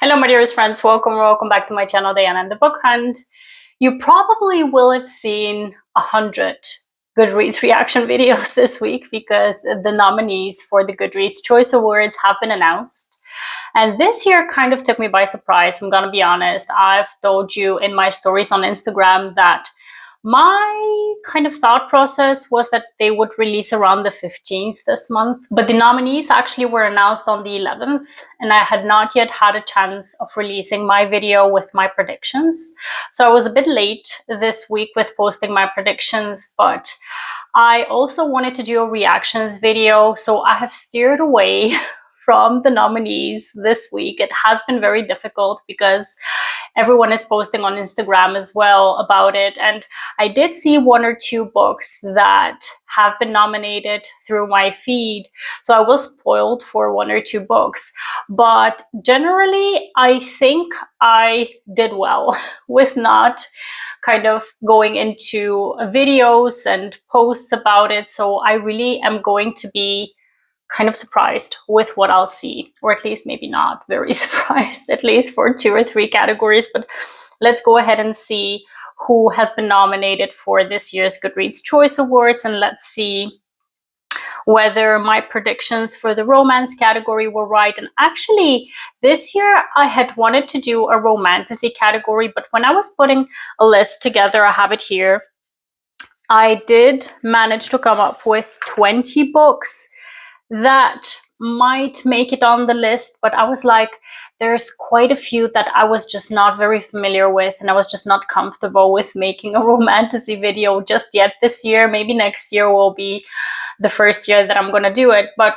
Hello, my dearest friends. Welcome back to my channel, Diana and the Book Hunt. You probably will have seen 100 Goodreads reaction videos this week because the nominees for the Goodreads Choice Awards have been announced. And this year kind of took me by surprise, I'm gonna be honest. I've told you in my stories on Instagram that my kind of thought process was that they would release around the 15th this month, but the nominees actually were announced on the 11th, and I had not yet had a chance of releasing my video with my predictions. So I was a bit late this week with posting my predictions, but I also wanted to do a reactions video, so I have steered away from the nominees this week. It has been very difficult because everyone is posting on Instagram as well about it. And I did see one or two books that have been nominated through my feed. So I was spoiled for one or two books. But generally, I think I did well with not kind of going into videos and posts about it. So I really am going to be kind of surprised with what I'll see, or at least maybe not very surprised, at least for 2 or 3 categories. But let's go ahead and see who has been nominated for this year's Goodreads Choice Awards, and let's see whether my predictions for the romance category were right. And actually, this year I had wanted to do a romantasy category, but when I was putting a list together, I have it here, I did manage to come up with 20 books that might make it on the list, but I was like, there's quite a few that I was just not very familiar with, and I was just not comfortable with making a romantasy video just yet this year. Maybe next year will be the first year that I'm gonna do it, but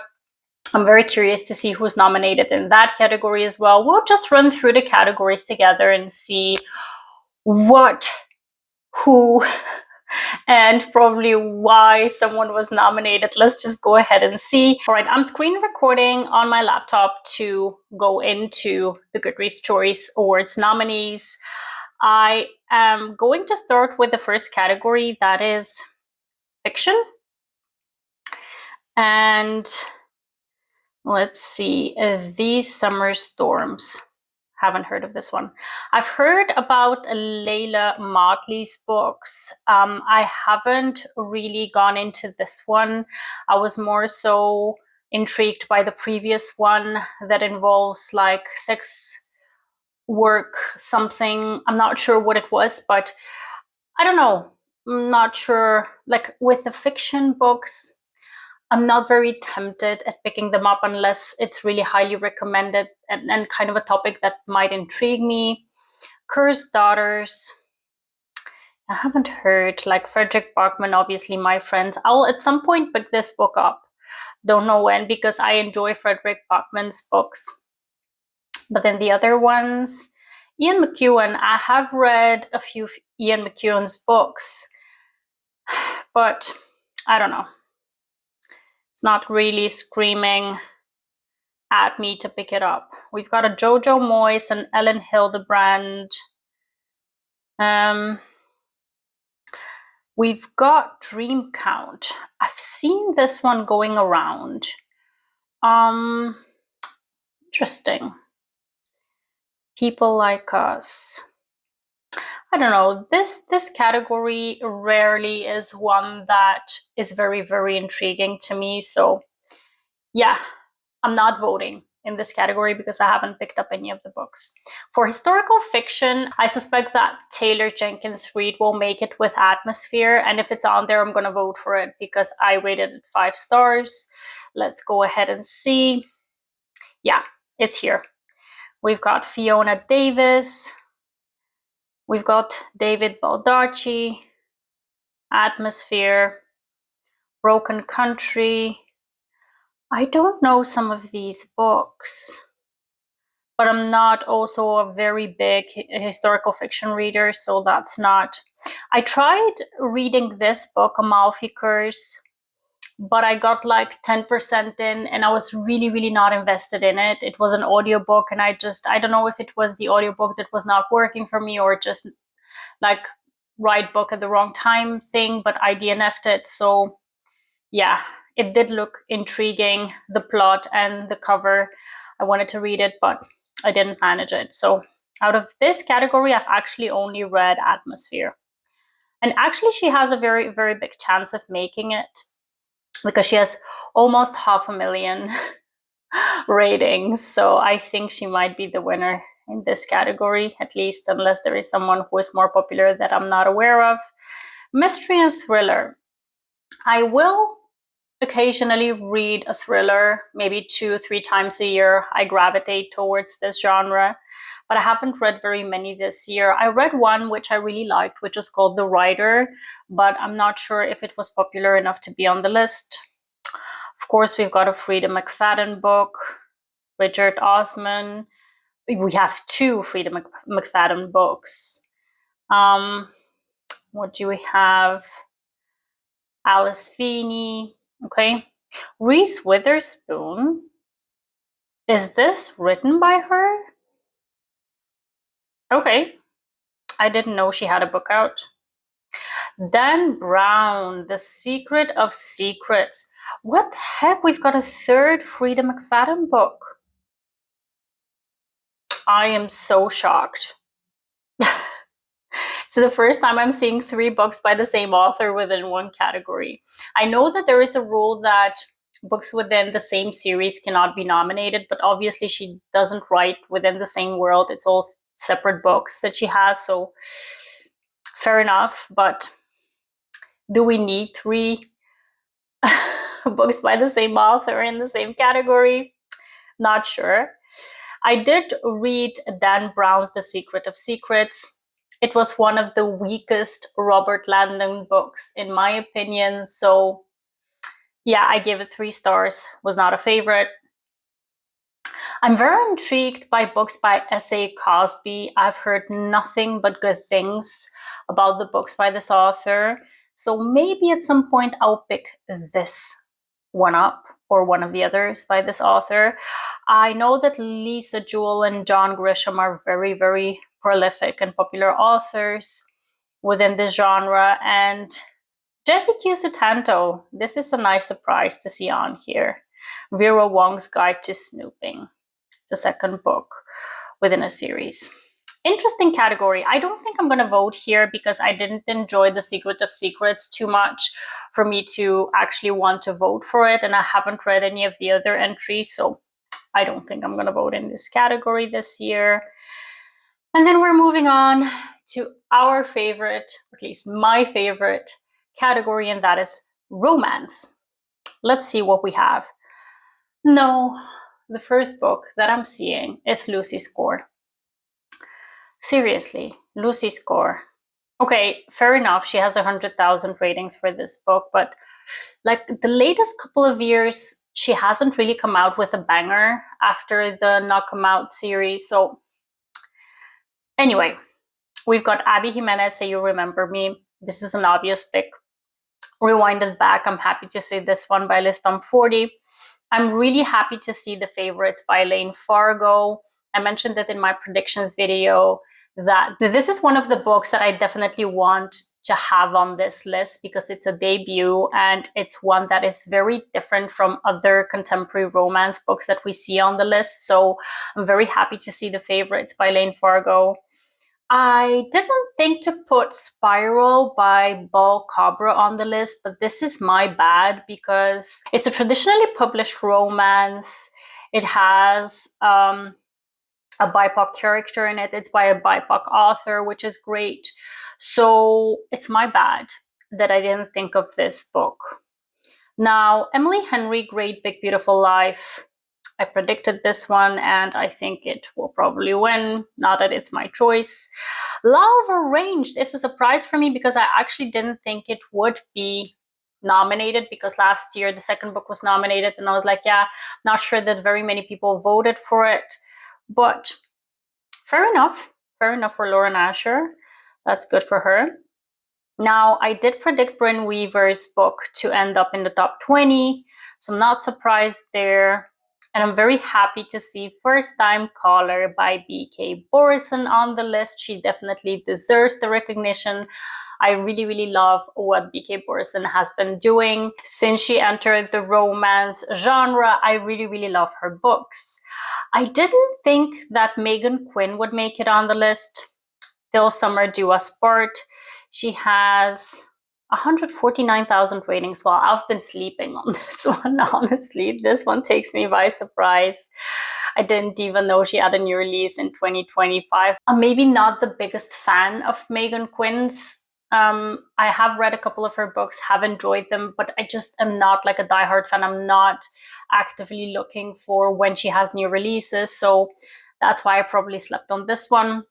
I'm very curious to see who's nominated in that category as well. We'll just run through the categories together and see who and probably why someone was nominated. Let's just go ahead and see. All right, I'm screen recording on my laptop to go into the Goodreads Choice Awards nominees. I am going to start with the first category, that is fiction. And let's see, These Summer Storms. Haven't heard of this one. I've heard about Layla Motley's books. I haven't really gone into this one. I was more so intrigued by the previous one that involves like sex work, something. I'm not sure what it was, but I don't know. I'm not sure. Like with the fiction books, I'm not very tempted at picking them up unless it's really highly recommended and kind of a topic that might intrigue me. Cursed Daughters. I haven't heard. Like Frederick Bachman, obviously my friends. I'll at some point pick this book up. Don't know when, because I enjoy Frederick Bachman's books. But then the other ones, Ian McEwan. I have read a few Ian McEwan's books, but I don't know. It's not really screaming at me to pick it up. We've got a Jojo Moyes and Ellen Hildebrand. We've got Dream Count. I've seen this one going around. Interesting. People Like Us. I don't know, this category rarely is one that is very, very intriguing to me. So yeah, I'm not voting in this category because I haven't picked up any of the books. For historical fiction, I suspect that Taylor Jenkins Reid will make it with Atmosphere, and if it's on there, I'm gonna vote for it because I rated it 5 stars. Let's go ahead and see. Yeah, it's here. We've got Fiona Davis. We've got David Baldacci, Atmosphere, Broken Country. I don't know some of these books, but I'm not also a very big historical fiction reader, so that's not. I tried reading this book, Amalfi Curse, but I got like 10% in and I was really, really not invested in it. It was an audiobook and I don't know if it was the audiobook that was not working for me or just like right book at the wrong time thing, but I DNF'd it. So yeah, it did look intriguing, the plot and the cover. I wanted to read it, but I didn't manage it. So out of this category, I've actually only read Atmosphere. And actually, she has a very, very big chance of making it because she has almost 500,000 ratings. So I think she might be the winner in this category, at least unless there is someone who is more popular that I'm not aware of. Mystery and thriller. I will occasionally read a thriller, maybe 2-3 times a year. I gravitate towards this genre, but I haven't read very many this year. I read one which I really liked, which was called The Writer, but I'm not sure if it was popular enough to be on the list. Of course, we've got a Frida McFadden book, Richard Osman. We have 2 Frida McFadden books. What do we have? Alice Feeney. Okay. Reese Witherspoon. Is this written by her? Okay. I didn't know she had a book out. Dan Brown, The Secret of Secrets. What the heck? We've got a 3rd Frida McFadden book. I am so shocked. It's the first time I'm seeing 3 books by the same author within one category. I know that there is a rule that books within the same series cannot be nominated, but obviously she doesn't write within the same world. It's all separate books that she has, so fair enough. But do we need 3 books by the same author in the same category? Not sure. I did read Dan Brown's The Secret of Secrets. It was one of the weakest Robert Landon books, in my opinion. So yeah, I gave it 3 stars. Was not a favorite. I'm very intrigued by books by S.A. Cosby. I've heard nothing but good things about the books by this author. So maybe at some point I'll pick this one up or one of the others by this author. I know that Lisa Jewell and John Grisham are very, very prolific and popular authors within this genre. And Jessie Q. Sutanto, this is a nice surprise to see on here. Vera Wong's Guide to Snooping, the 2nd book within a series. Interesting category. I don't think I'm going to vote here because I didn't enjoy The Secret of Secrets too much for me to actually want to vote for it, and I haven't read any of the other entries, so I don't think I'm going to vote in this category this year. And then we're moving on to our favorite, or at least my favorite category, and that is romance. Let's see what we have. No, the first book that I'm seeing is Lucy Score. Seriously, Lucy Score. Okay, fair enough. She has 100,000 ratings for this book, but like the latest couple of years, she hasn't really come out with a banger after the Knock 'Em Out series. So anyway, we've got Abby Jimenez, Say You Remember Me. This is an obvious pick. Rewinded Back, I'm happy to see this one by Listom 40. I'm really happy to see The Favorites by Lane Fargo. I mentioned it in my predictions video that this is one of the books that I definitely want to have on this list because it's a debut and it's one that is very different from other contemporary romance books that we see on the list. So I'm very happy to see The Favorites by Lane Fargo. I didn't think to put Spiral by Bal Cabra on the list, but this is my bad because it's a traditionally published romance. It has a BIPOC character in it. It's by a BIPOC author, which is great. So it's my bad that I didn't think of this book. Now, Emily Henry, Great Big Beautiful Life. I predicted this one and I think it will probably win, not that it's my choice. Law of Arranged is a surprise for me because I actually didn't think it would be nominated because last year the 2nd book was nominated and I was like, yeah, not sure that very many people voted for it. But fair enough for Lauren Asher. That's good for her. Now, I did predict Brynne Weaver's book to end up in the top 20, so I'm not surprised there. And I'm very happy to see First Time Caller by B.K. Borison on the list. She definitely deserves the recognition. I really, really love what B.K. Borison has been doing since she entered the romance genre. I really, really love her books. I didn't think that Megan Quinn would make it on the list. Till Summer Do Us Part. She has 149,000 ratings. Well, I've been sleeping on this one, honestly. This one takes me by surprise. I didn't even know she had a new release in 2025. I'm maybe not the biggest fan of Megan Quinn's. I have read a couple of her books, have enjoyed them, but I just am not like a diehard fan. I'm not actively looking for when she has new releases. So that's why I probably slept on this one.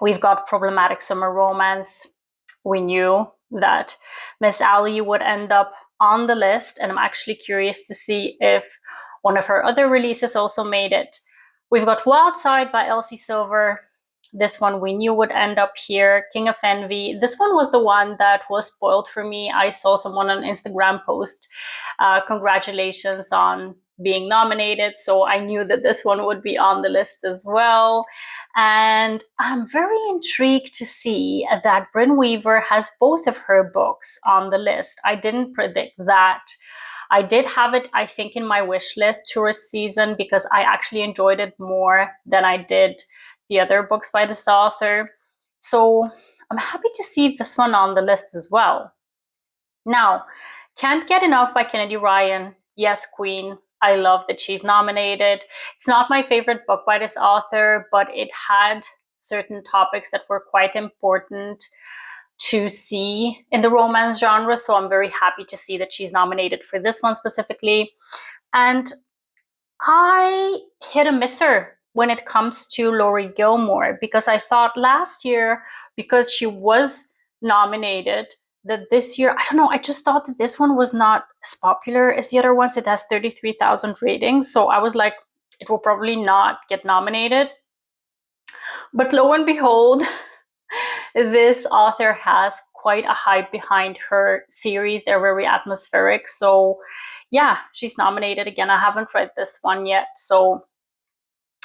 We've got Problematic Summer Romance. We knew that Miss Allie would end up on the list, and I'm actually curious to see if one of her other releases also made it. We've got Wild Side by Elsie Silver. This one we knew would end up here. King of Envy. This one was the one that was spoiled for me. I saw someone on Instagram post, congratulations on being nominated. So I knew that this one would be on the list as well. And I'm very intrigued to see that Brynne Weaver has both of her books on the list. I didn't predict that. I did have it, I think, in my wish list, Tourist Season, because I actually enjoyed it more than I did the other books by this author. So I'm happy to see this one on the list as well. Now, Can't Get Enough by Kennedy Ryan. Yes, Queen. I love that she's nominated. It's not my favorite book by this author, but it had certain topics that were quite important to see in the romance genre. So I'm very happy to see that she's nominated for this one specifically. And I hit a misser when it comes to Laurie Gilmore, because I thought last year, because she was nominated, that this year, I don't know, I just thought that this one was not as popular as the other ones. It has 33,000 ratings. So I was like, it will probably not get nominated. But lo and behold, this author has quite a hype behind her series. They're very atmospheric. So yeah, she's nominated again. I haven't read this one yet, so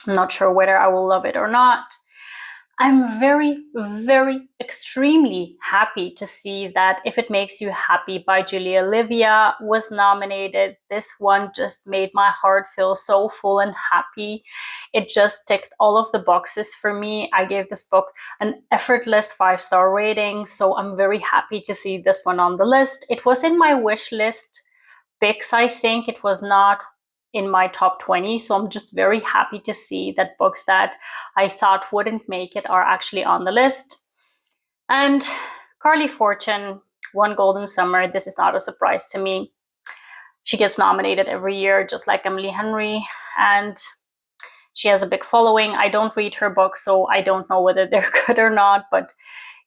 I'm not sure whether I will love it or not. I'm very, very, extremely happy to see that If It Makes You Happy by Julia Livia was nominated. This one just made my heart feel so full and happy. It just ticked all of the boxes for me. I gave this book an effortless 5-star rating, so I'm very happy to see this one on the list. It was in my wish list picks, I think. It was not in my top 20. So I'm just very happy to see that books that I thought wouldn't make it are actually on the list. And Carly Fortune, One Golden Summer. This is not a surprise to me. She gets nominated every year, just like Emily Henry, and she has a big following. I don't read her books, so I don't know whether they're good or not, but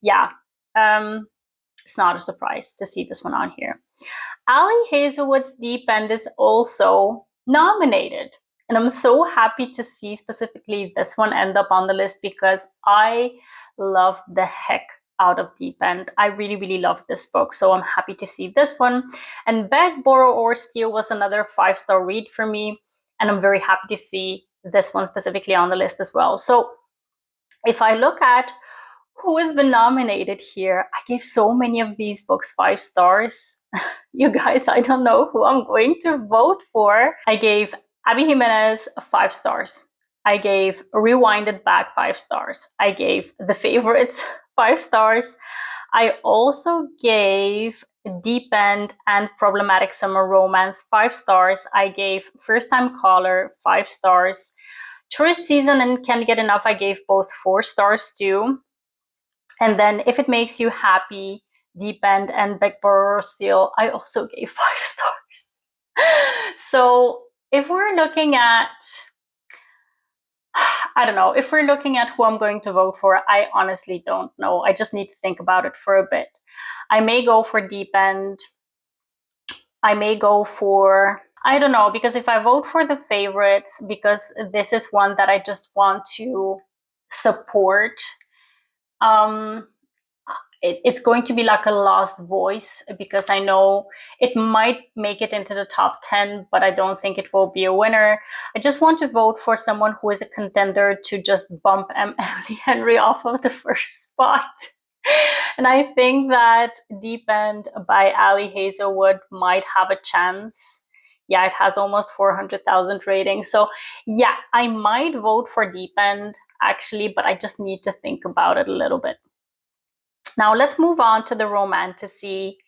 yeah, it's not a surprise to see this one on here. Ali Hazelwood's Deep End is also nominated. And I'm so happy to see specifically this one end up on the list, because I love the heck out of Deep End. I really, really love this book. So I'm happy to see this one. And Beg, Borrow, or Steal was another 5-star read for me. And I'm very happy to see this one specifically on the list as well. So if I look at who has been nominated here, I gave so many of these books 5 stars. You guys, I don't know who I'm going to vote for. I gave Abby Jimenez 5 stars. I gave Rewind It Back 5 stars. I gave The Favorites 5 stars. I also gave Deep End and Problematic Summer Romance 5 stars. I gave First Time Caller 5 stars. Tourist Season and Can't Get Enough, I gave both 4 stars too. And then If It Makes You Happy, Deep End, and Beg, Borrow, or Steal, I also gave 5 stars. So if we're looking at, I don't know, if we're looking at who I'm going to vote for, I honestly don't know. I just need to think about it for a bit. I may go for Deep End. I may go for, I don't know, because if I vote for The Favorites, because this is one that I just want to support, it's going to be like a lost voice, because I know it might make it into the top 10, but I don't think it will be a winner. I just want to vote for someone who is a contender to just bump Emily Henry off of the first spot. And I think that Deep End by Ali Hazelwood might have a chance. Yeah, it has almost 400,000 ratings. So yeah, I might vote for Deep End actually, but I just need to think about it a little bit. Now let's move on to the romantasy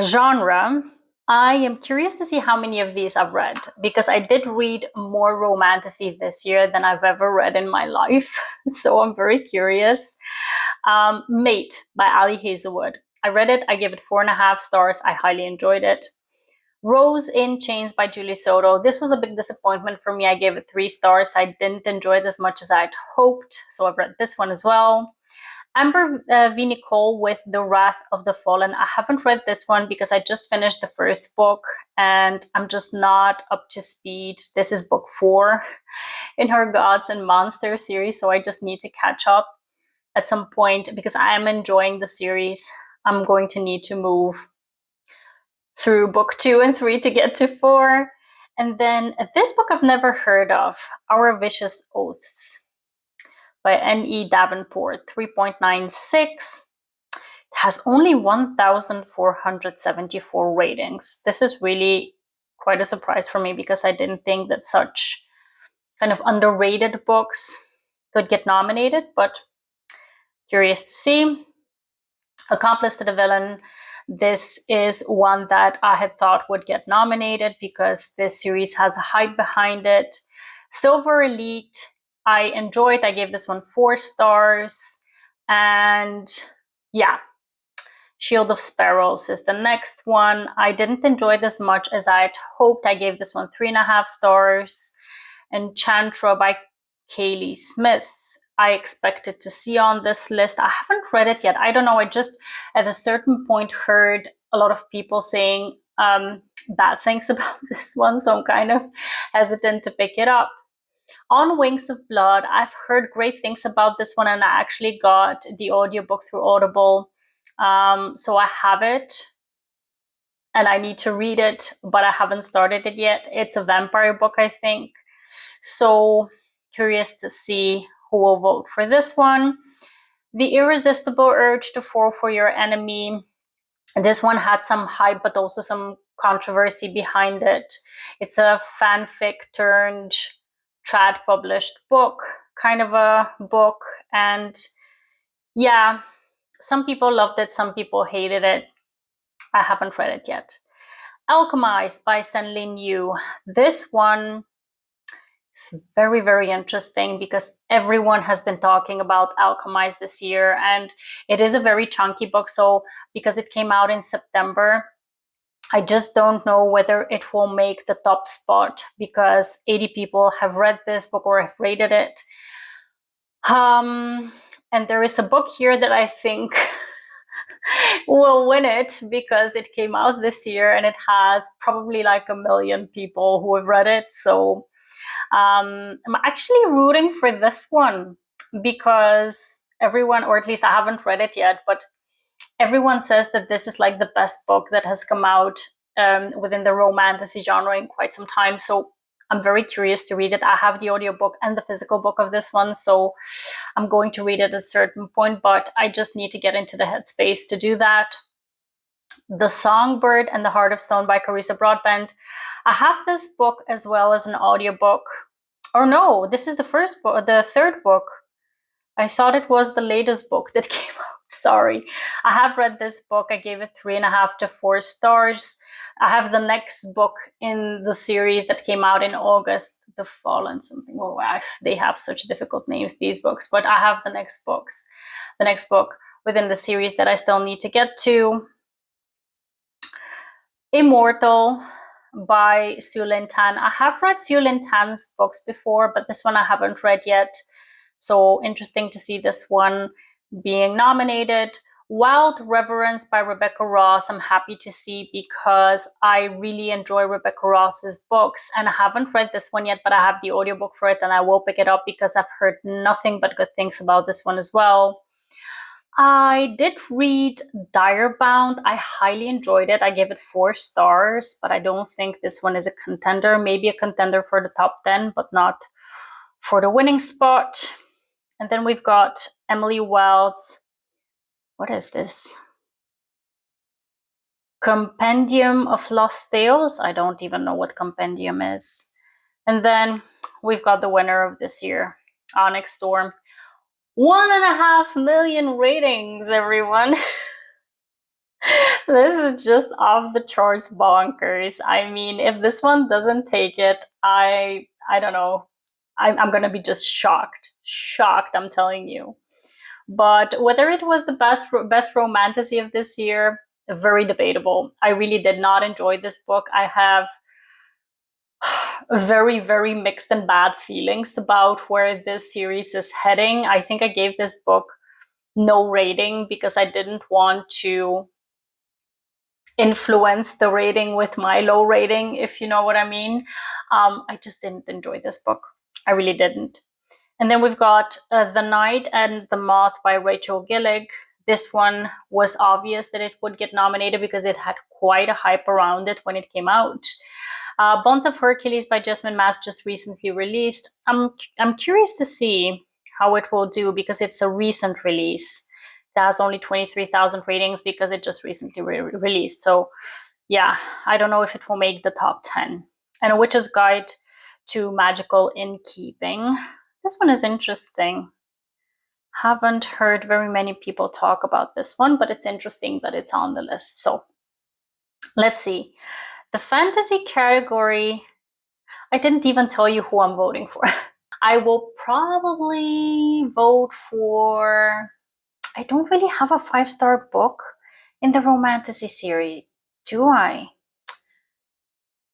genre. I am curious to see how many of these I've read, because I did read more romantasy this year than I've ever read in my life. So I'm very curious. Mate by Ali Hazelwood. I read it. I gave it 4.5 stars. I highly enjoyed it. Rose in Chains by Julie Soto. This was a big disappointment for me. I gave it 3 stars. I didn't enjoy it as much as I'd hoped. So I've read this one as well. Amber V. Nicole with The Wrath of the Fallen. I haven't read this one because I just finished the first book and I'm just not up to speed. This is book 4 in her Gods and Monsters series, so I just need to catch up at some point because I am enjoying the series. I'm going to need to move through book 2 and 3 to get to 4. And then this book I've never heard of, Our Vicious Oaths by N.E. Davenport, 3.96. It has only 1,474 ratings. This is really quite a surprise for me because I didn't think that such kind of underrated books could get nominated, but curious to see. Accomplice to the Villain. This is one that I had thought would get nominated because this series has a hype behind it. Silver Elite, I enjoyed. I gave this one 4 stars. And yeah, Shield of Sparrows is the next one. I didn't enjoy this much as I'd hoped. I gave this one 3.5 stars. Enchantra by Kaylee Smith, I expected to see on this list. I haven't read it yet. I don't know. I just at a certain point heard a lot of people saying bad things about this one, so I'm kind of hesitant to pick it up. On Wings of Blood, I've heard great things about this one, and I actually got the audiobook through Audible. So I have it and I need to read it, but I haven't started it yet. It's a vampire book, I think. So curious to see who will vote for this one. The Irresistible Urge to Fall for Your Enemy. This one had some hype, but also some controversy behind it. It's a fanfic turned trad published book, kind of a book. And yeah, some people loved it, some people hated it. I haven't read it yet. Alchemized by Senlin Yu. This one is very, very interesting because everyone has been talking about Alchemized this year, and it is a very chunky book. So because it came out in September, I just don't know whether it will make the top spot because 80 people have read this book or have rated it. And there is a book here that I think will win it because it came out this year and it has probably like 1 million people who have read it. So I'm actually rooting for this one because everyone, or at least I haven't read it yet, but everyone says that this is like the best book that has come out within the romantasy genre in quite some time. So I'm very curious to read it. I have the audiobook and the physical book of this one, so I'm going to read it at a certain point, but I just need to get into the headspace to do that. The Songbird and the Heart of Stone by Carissa Broadbent. I have this book as well as an audiobook. Or no, this is the first book, the third book. I thought it was the latest book that came out. Sorry. I have read this book. I gave it 3.5 to 4 stars. I have the next book in the series that came out in August, The Fallen something. Oh, they have such difficult names, these books. But I have the next book within the series that I still need to get to. Immortal by Sue Lin Tan. I have read Sue Lin Tan's books before, but this one I haven't read yet. So interesting to see this one being nominated. Wild Reverence by Rebecca Ross. I'm happy to see because I really enjoy Rebecca Ross's books and I haven't read this one yet, but I have the audiobook for it and I will pick it up because I've heard nothing but good things about this one as well. I did read Direbound. I highly enjoyed it. I gave it 4 stars, but I don't think this one is a contender. Maybe a contender for the top 10, but not for the winning spot. And then we've got Emily Wild's, what is this? Compendium of Lost Tales. I don't even know what compendium is. And then we've got the winner of this year, Onyx Storm. 1.5 million ratings, everyone. This is just off the charts bonkers. I mean, if this one doesn't take it, I don't know. I'm gonna be just shocked. I'm telling you. But whether it was the best romantasy of this year, very debatable. I really did not enjoy this book. I have very, very mixed and bad feelings about where this series is heading. I think I gave this book no rating because I didn't want to influence the rating with my low rating, if you know what I mean. I just didn't enjoy this book. I really didn't. And then we've got The Night and the Moth by Rachel Gillig. This one was obvious that it would get nominated because it had quite a hype around it when it came out. Bonds of Hercules by Jasmine Mass just recently released. I'm curious to see how it will do because it's a recent release. It has only 23,000 ratings because it just recently released. So yeah, I don't know if it will make the top 10. And A Witch's Guide to Magical Innkeeping. This one is interesting. Haven't heard very many people talk about this one, but it's interesting that it's on the list. So let's see. The fantasy category, I didn't even tell you who I'm voting for. I will probably vote for, I don't really have a 5-star book in the romantasy series, do I?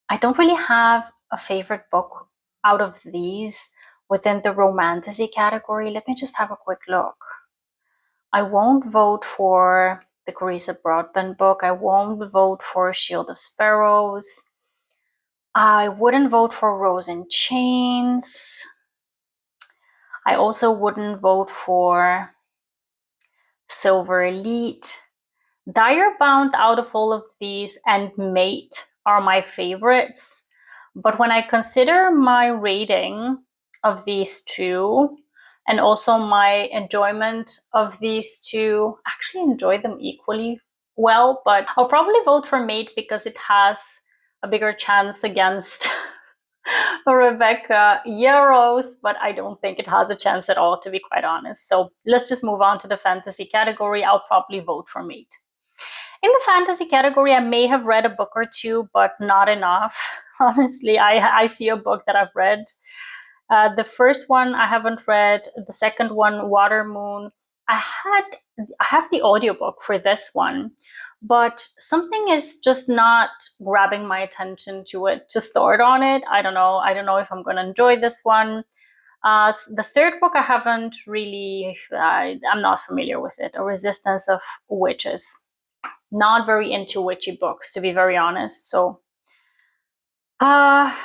I don't really have a favorite book out of these within the romantasy category. Let me just have a quick look. I won't vote for the Carissa Broadbent book. I won't vote for Shield of Sparrows. I wouldn't vote for Rose in Chains. I also wouldn't vote for Silver Elite. Direbound out of all of these and Mate are my favorites. But when I consider my rating of these two and also my enjoyment of these two, I actually enjoy them equally well, but I'll probably vote for Mate because it has a bigger chance against Rebecca Yarros, but I don't think it has a chance at all, to be quite honest. So let's just move on to the fantasy category. I'll probably vote for Mate. In the fantasy category, I may have read a book or two, but not enough. Honestly, I see a book that I've read. The first one I haven't read. The second one, Water Moon. I have the audiobook for this one, but something is just not grabbing my attention to start on it. I don't know. I don't know if I'm going to enjoy this one. The third book I haven't really, I'm not familiar with it. A Resistance of Witches. Not very into witchy books, to be very honest. So, R.F.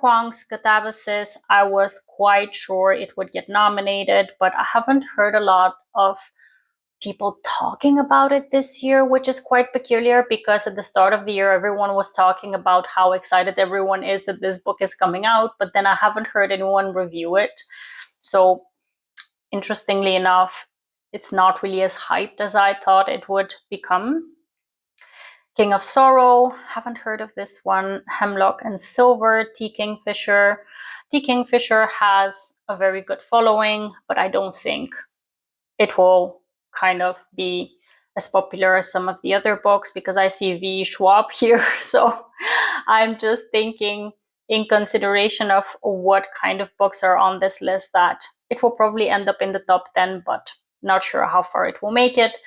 Kuang's Catabasis, I was quite sure it would get nominated, but I haven't heard a lot of people talking about it this year, which is quite peculiar because at the start of the year, everyone was talking about how excited everyone is that this book is coming out, but then I haven't heard anyone review it. So, interestingly enough, it's not really as hyped as I thought it would become. King of Sorrow, haven't heard of this one. Hemlock and Silver, T. Kingfisher. T. Kingfisher has a very good following, but I don't think it will kind of be as popular as some of the other books because I see V. Schwab here. So I'm just thinking, in consideration of what kind of books are on this list, that it will probably end up in the top 10, but not sure how far it will make it.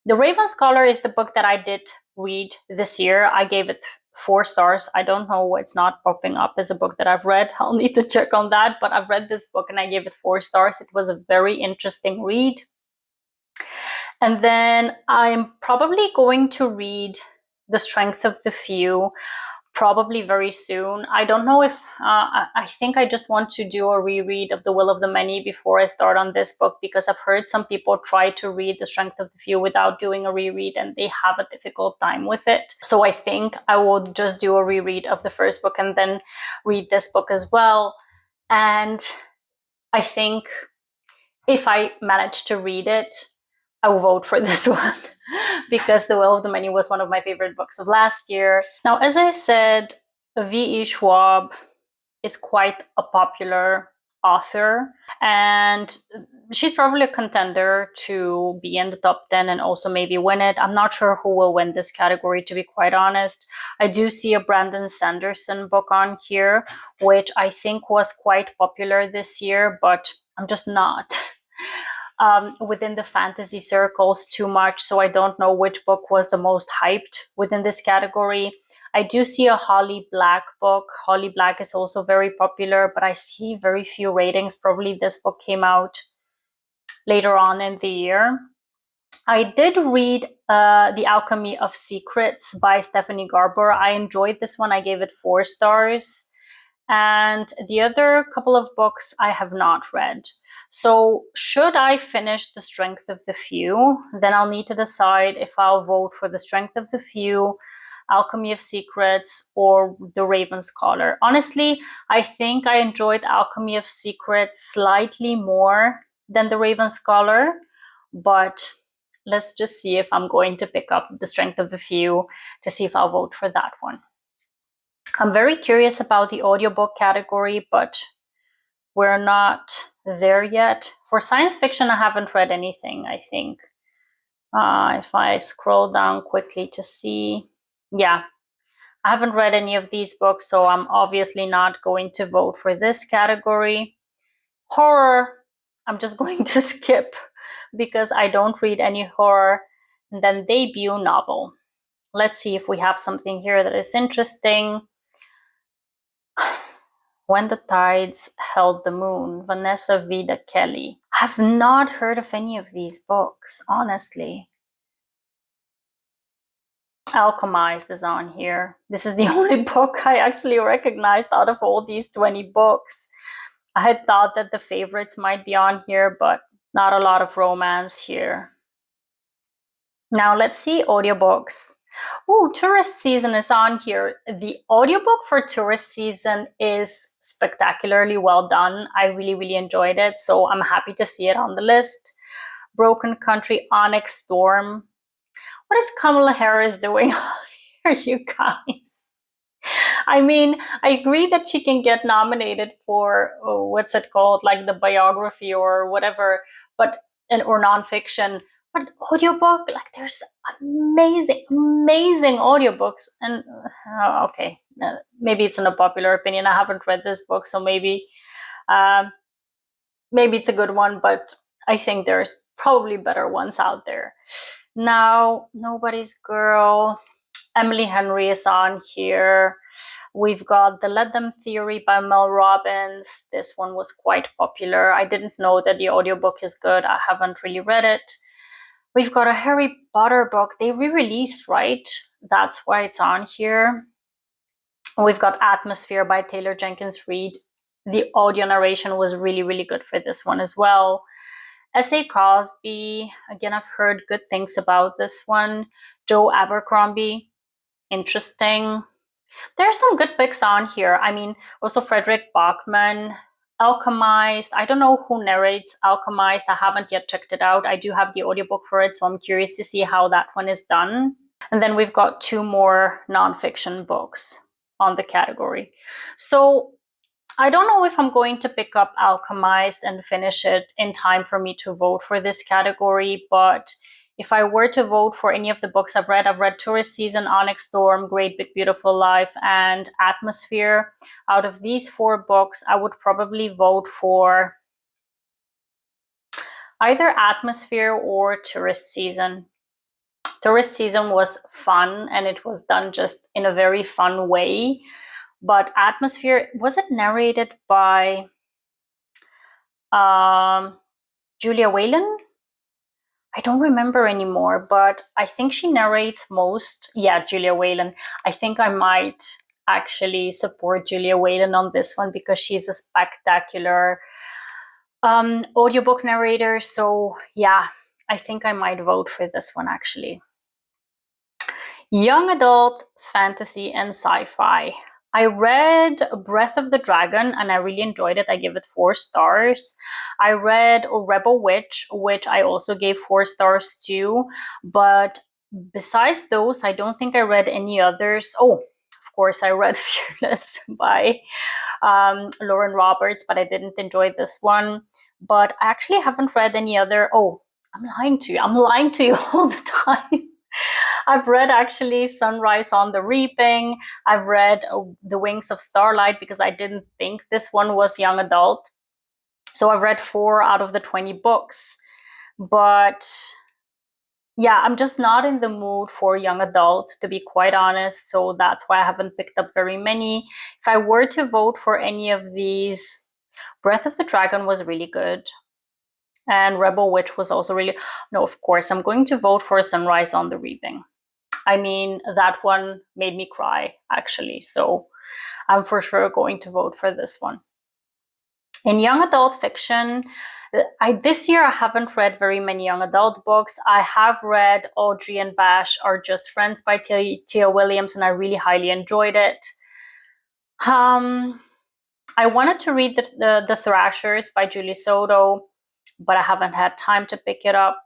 The Raven Scholar is the book that I did read this year. I gave it 4 stars. I don't know why it's not popping up as a book that I've read. I'll need to check on that, but I've read this book and I gave it 4 stars. It was a very interesting read. And then I'm probably going to read The Strength of the Few, probably very soon. I don't know if, I think I just want to do a reread of The Will of the Many before I start on this book, because I've heard some people try to read The Strength of the Few without doing a reread and they have a difficult time with it. So I think I will just do a reread of the first book and then read this book as well. And I think if I manage to read it, I will vote for this one because The Will of the Many was one of my favorite books of last year. Now, as I said, V.E. Schwab is quite a popular author, and she's probably a contender to be in the top 10 and also maybe win it. I'm not sure who will win this category, to be quite honest. I do see a Brandon Sanderson book on here, which I think was quite popular this year, but I'm just not within the fantasy circles too much, so I don't know which book was the most hyped within this category. I do see a Holly Black book. Holly Black is also very popular, but I see very few ratings. Probably this book came out later on in the year. I did read The Alchemy of Secrets by Stephanie Garber. I enjoyed this one. I gave it 4 stars. And the other couple of books I have not read. So should I finish The Strength of the Few, then I'll need to decide if I'll vote for The Strength of the Few, Alchemy of Secrets, or The Raven Scholar. Honestly, I think I enjoyed Alchemy of Secrets slightly more than The Raven Scholar, but let's just see if I'm going to pick up The Strength of the Few to see if I'll vote for that one. I'm very curious about the audiobook category, but we're not there yet. For science fiction, I haven't read anything, I think. If I scroll down quickly to see, yeah, I haven't read any of these books, so I'm obviously not going to vote for this category. Horror, I'm just going to skip because I don't read any horror. And then debut novel. Let's see if we have something here that is interesting. When the Tides Held the Moon, Vanessa Vida Kelly. I've not heard of any of these books, honestly. Alchemized is on here. This is the only book I actually recognized out of all these 20 books. I had thought that the favorites might be on here, but not a lot of romance here. Now let's see audiobooks. Oh, Tourist Season is on here. The audiobook for Tourist Season is spectacularly well done. I really, really enjoyed it, so I'm happy to see it on the list. Broken Country, Onyx Storm. What is Kamala Harris doing on here, you guys? I mean, I agree that she can get nominated for, what's it called, like the biography or whatever, but or nonfiction. But audiobook, like there's amazing, amazing audiobooks. And okay, maybe it's an unpopular opinion. I haven't read this book, so maybe it's a good one, but I think there's probably better ones out there. Now, Nobody's Girl. Emily Henry is on here. We've got The Let Them Theory by Mel Robbins. This one was quite popular. I didn't know that the audiobook is good. I haven't really read it. We've got a Harry Potter book. They re-released, right? That's why it's on here. We've got Atmosphere by Taylor Jenkins Reid. The audio narration was really, really good for this one as well. S.A. Cosby. Again, I've heard good things about this one. Joe Abercrombie. Interesting. There are some good picks on here. I mean, also Frederick Bachman. Alchemized. I don't know who narrates Alchemized. I haven't yet checked it out. I do have the audiobook for it, so I'm curious to see how that one is done. And then we've got 2 more nonfiction books on the category. So I don't know if I'm going to pick up Alchemized and finish it in time for me to vote for this category, but if I were to vote for any of the books I've read Tourist Season, Onyx Storm, Great Big Beautiful Life, and Atmosphere. Out of these 4 books, I would probably vote for either Atmosphere or Tourist Season. Tourist Season was fun, and it was done just in a very fun way. But Atmosphere, was it narrated by Julia Whelan? I don't remember anymore, but I think she narrates most. Yeah, Julia Whelan. I think I might actually support Julia Whalen on this one because she's a spectacular audiobook narrator. So yeah, I think I might vote for this one actually. Young adult, fantasy, and sci-fi. I read Breath of the Dragon and I really enjoyed it. I give it 4 stars. I read Rebel Witch, which I also gave 4 stars to. But besides those, I don't think I read any others. Oh, of course, I read Fearless by Lauren Roberts, but I didn't enjoy this one. But I actually haven't read any other. Oh, I'm lying to you. I'm lying to you all the time. I've read actually Sunrise on the Reaping. I've read The Wings of Starlight because I didn't think this one was young adult. So I've read 4 out of the 20 books. But yeah, I'm just not in the mood for young adult, to be quite honest. So that's why I haven't picked up very many. If I were to vote for any of these, Breath of the Dragon was really good. And Rebel Witch was also really... No, of course, I'm going to vote for Sunrise on the Reaping. I mean, that one made me cry, actually. So I'm for sure going to vote for this one. In young adult fiction, this year I haven't read very many young adult books. I have read Audrey and Bash Are Just Friends by Tia Williams, and I really highly enjoyed it. I wanted to read the Thrashers by Julie Soto, but I haven't had time to pick it up.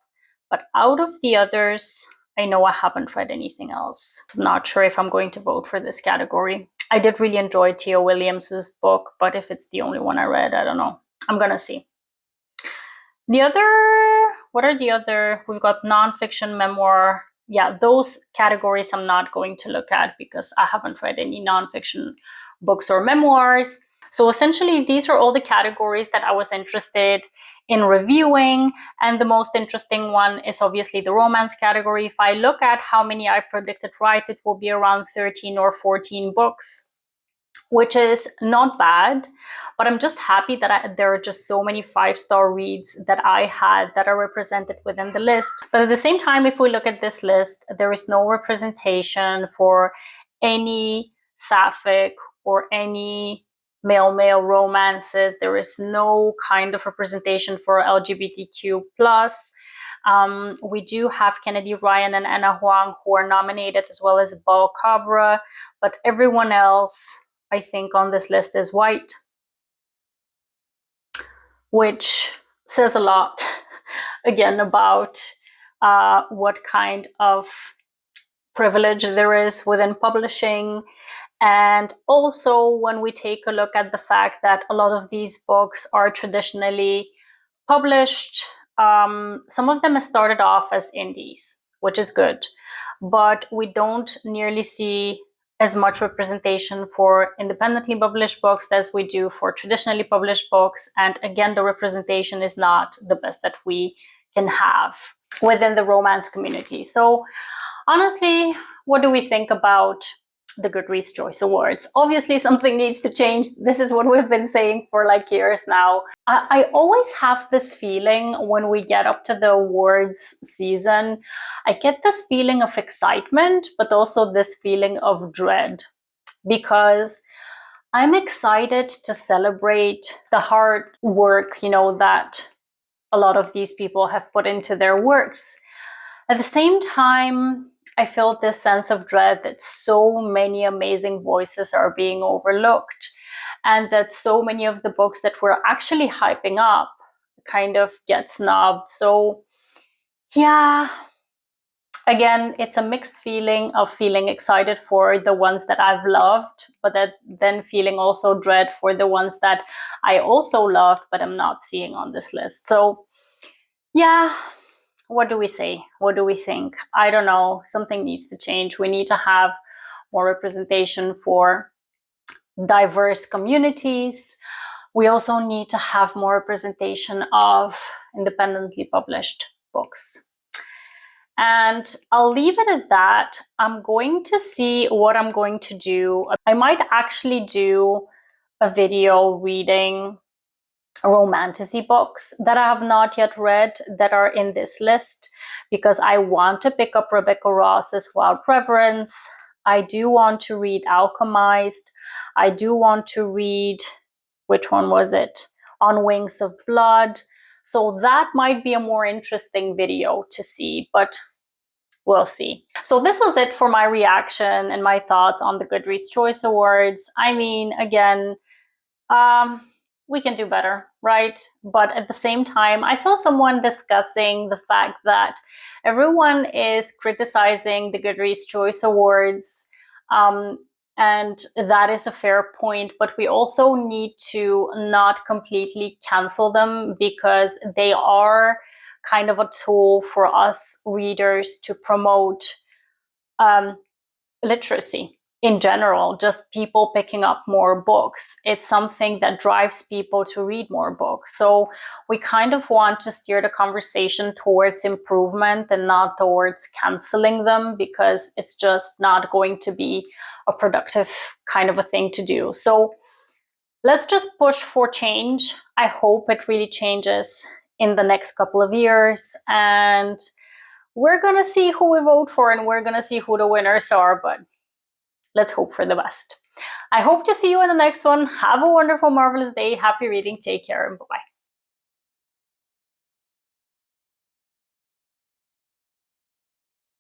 But out of the others, I know I haven't read anything else. I'm not sure if I'm going to vote for this category. I did really enjoy Tia Williams's book, but if it's the only one I read, I don't know. I'm gonna see. The other, what are the other? We've got nonfiction, memoir. Yeah, those categories I'm not going to look at because I haven't read any nonfiction books or memoirs. So essentially, these are all the categories that I was interested in reviewing. And the most interesting one is obviously the romance category. If I look at how many I predicted right, it will be around 13 or 14 books, which is not bad. But I'm just happy that there are just so many 5-star reads that I had that are represented within the list. But at the same time, if we look at this list, there is no representation for any sapphic or any male-male romances. There is no kind of representation for LGBTQ+. We do have Kennedy Ryan and Anna Huang who are nominated, as well as Bal Cabra, but everyone else, I think, on this list is white, which says a lot, again, about what kind of privilege there is within publishing. And also when we take a look at the fact that a lot of these books are traditionally published, some of them have started off as indies, which is good, but we don't nearly see as much representation for independently published books as we do for traditionally published books. And again, the representation is not the best that we can have within the romance community. So honestly, what do we think about the Goodreads Choice Awards? Obviously, something needs to change. This is what we've been saying for like years now. I always have this feeling when we get up to the awards season, I get this feeling of excitement, but also this feeling of dread, because I'm excited to celebrate the hard work, that a lot of these people have put into their works. At the same time, I feel this sense of dread that so many amazing voices are being overlooked, and that so many of the books that we're actually hyping up kind of get snubbed. So yeah, again, it's a mixed feeling of feeling excited for the ones that I've loved, but then feeling also dread for the ones that I also loved, but I'm not seeing on this list. So yeah, what do we say? What do we think? I don't know. Something needs to change. We need to have more representation for diverse communities. We also need to have more representation of independently published books. And I'll leave it at that. I'm going to see what I'm going to do. I might actually do a video reading romantasy books that I have not yet read that are in this list, because I want to pick up Rebecca Ross's Wild Reverence. I do want to read Alchemized. I do want to read, which one was it? On Wings of Blood. So that might be a more interesting video to see, but we'll see. So this was it for my reaction and my thoughts on the Goodreads Choice Awards. I mean, again, we can do better, right? But at the same time, I saw someone discussing the fact that everyone is criticizing the Goodreads Choice Awards, and that is a fair point, but we also need to not completely cancel them because they are kind of a tool for us readers to promote literacy in general, just people picking up more books. It's something that drives people to read more books. So we kind of want to steer the conversation towards improvement and not towards canceling them, because it's just not going to be a productive kind of a thing to do. So let's just push for change. I hope it really changes in the next couple of years, and we're gonna see who we vote for and we're gonna see who the winners are, but let's hope for the best. I hope to see you in the next one. Have a wonderful, marvelous day. Happy reading. Take care and bye-bye.